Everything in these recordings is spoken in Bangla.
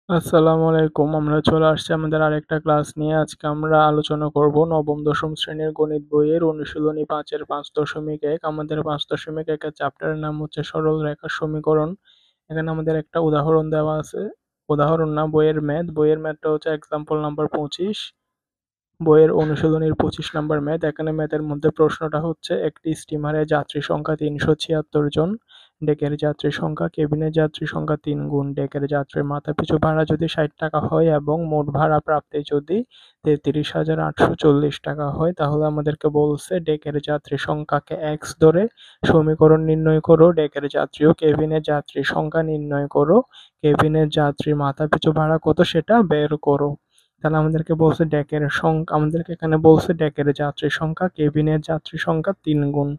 আসসালামু আলাইকুম। আমরা চলে আসছি আমাদের আরেকটা ক্লাস নিয়ে। আজকে আমরা আলোচনা করব নবম দশম শ্রেণীর গণিত বইয়ের অনুশীলনী ৫-এর ৫.১। আমাদের ৫.১ এর চ্যাপ্টারের নাম হচ্ছে সরল রেখার সমীকরণ। এখানে আমাদের একটা উদাহরণ দেওয়া আছে। উদাহরণ না, বইয়ের ম্যাথ। বইয়ের ম্যাথটা হচ্ছে এক্সাম্পল নাম্বার ২৫। বইয়ের অনুশীলনীর ২৫ নাম্বার ম্যাথ। এখানে ম্যাথের মধ্যে প্রশ্নটা হচ্ছে একটি স্টিমারে যাত্রী সংখ্যা ৩৭৬ জন, ডেকের যাত্রী সংখ্যা, কেবিনের যাত্রী সংখ্যা ৩ গুণ ডেকের যাত্রীর মাথাপিছু ভাড়া যদি ৬০ টাকা হয় এবং মোট ভাড়া প্রাপ্তি যদি ৩৩,৮৪০ টাকা হয়, তাহলে আমাদেরকে বলছে ডেকের যাত্রী সংখ্যাকে এক্স ধরে সমীকরণ নির্ণয় করো। ডেকের যাত্রী ও কেবিনের যাত্রী সংখ্যা নির্ণয় করো। কেবিনের যাত্রীর মাথাপিছু ভাড়া কত সেটা বের করো। তাহলে আমাদেরকে বলছে ডেকের সংখ্যা, আমাদেরকে এখানে বলছে ডেকের যাত্রী সংখ্যা কেবিনের যাত্রী সংখ্যা ৩ গুণ।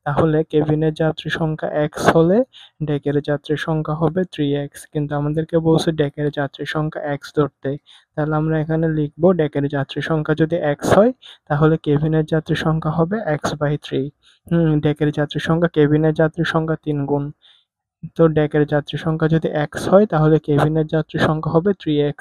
তাহলে কেবিনের যাত্রী সংখ্যা এক্স হলে ডেকের যাত্রী সংখ্যা হবে 3x, কিন্তু আমাদেরকে বলছে ডেকের যাত্রী সংখ্যা এক্স ধরতে। তাহলে আমরা এখানে লিখবো ডেকের যাত্রী সংখ্যা যদি এক্স হয় তাহলে কেবিনের যাত্রী সংখ্যা হবে x/3। ডেকের যাত্রী সংখ্যা কেবিনের যাত্রী সংখ্যা ৩ গুণ। তো ডেকের যাত্রী সংখ্যা যদি এক্স হয় তাহলে কেবিনের যাত্রী সংখ্যা হবে 3x,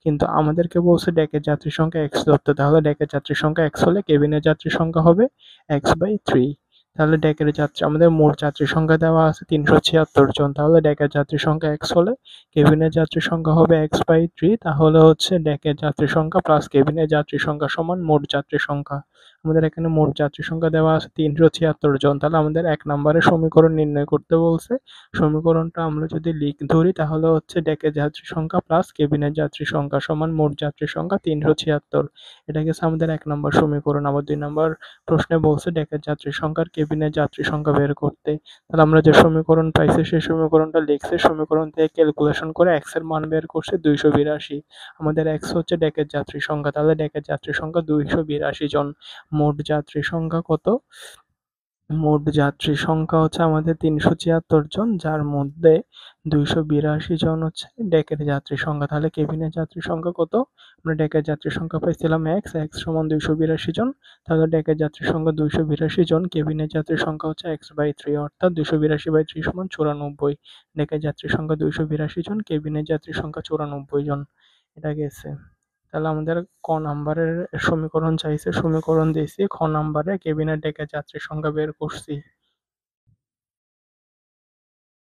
কিন্তু আমাদেরকে বলছে ডেকের যাত্রী সংখ্যা এক্স ধরতে। তাহলে ডেকের যাত্রী সংখ্যা এক্স হলে কেবিনের যাত্রী সংখ্যা হবে x/3। তাহলে ডেকের যাত্রী, আমাদের মোট যাত্রী সংখ্যা দেওয়া আছে ৩৭৬ জন। তাহলে ডেকের যাত্রী সংখ্যা এক্স হলে কেবিনের যাত্রী সংখ্যা হবে x/3। তাহলে হচ্ছে ডেকের যাত্রী সংখ্যা প্লাস কেবিনের যাত্রী সংখ্যা সমান মোট যাত্রী সংখ্যা। আমাদের এখানে মোট যাত্রী সংখ্যা দেওয়া আছে ৩৭৬ জন। তাহলে আমাদের ১ নম্বরের সমীকরণ নির্ণয় করতে বলছে। সমীকরণটা আমরা যদি ধরি তাহলে হচ্ছে ডেকের যাত্রী সংখ্যা প্লাস কেবিনের যাত্রী সংখ্যা সমান মোট যাত্রী সংখ্যা ৩৭৬। এটা গেছে আমাদের ১ নম্বর সমীকরণ। আবার ২ নম্বর প্রশ্নে বলছে ডেকের যাত্রী সংখ্যা আর কেবিনের যাত্রী সংখ্যা বের করতে। তাহলে আমরা যে সমীকরণ পাইছি সেই সমীকরণটা লিখছি। সমীকরণ থেকে ক্যালকুলেশন করে এক্স এর মান বের করছে ২৮২। আমাদের এক্স হচ্ছে ডেকের যাত্রী সংখ্যা। তাহলে ডেকের যাত্রী সংখ্যা ২৮২ জন। মোট যাত্রী সংখ্যা কত? মোট যাত্রী সংখ্যা হচ্ছে আমাদের ৩৭৬ জন, যার মধ্যে ২৮২ জন হচ্ছে ডেকের যাত্রী সংখ্যা। তাহলে কেবিনের যাত্রী সংখ্যা কত? আমরা ডেকের যাত্রী সংখ্যা পাইছিলাম এক্স, এক্স সমান ২৮২ জন। তাহলে ডেকের যাত্রী সংখ্যা ২৮২ জন, কেবিনের যাত্রী সংখ্যা হচ্ছে x/3, অর্থাৎ ২৮২/3 সমান ৯৪। ডেকের যাত্রী সংখ্যা ২৮২ জন, কেবিনের যাত্রী সংখ্যা ৯৪ জন। এটা গেছে। তাহলে আমাদের ক নাম্বারের সমীকরণ চাইছে, সমীকরণ দিয়েছি। খ নাম্বারে কেবিনের ডেকের যাত্রী সংখ্যা বের করছি।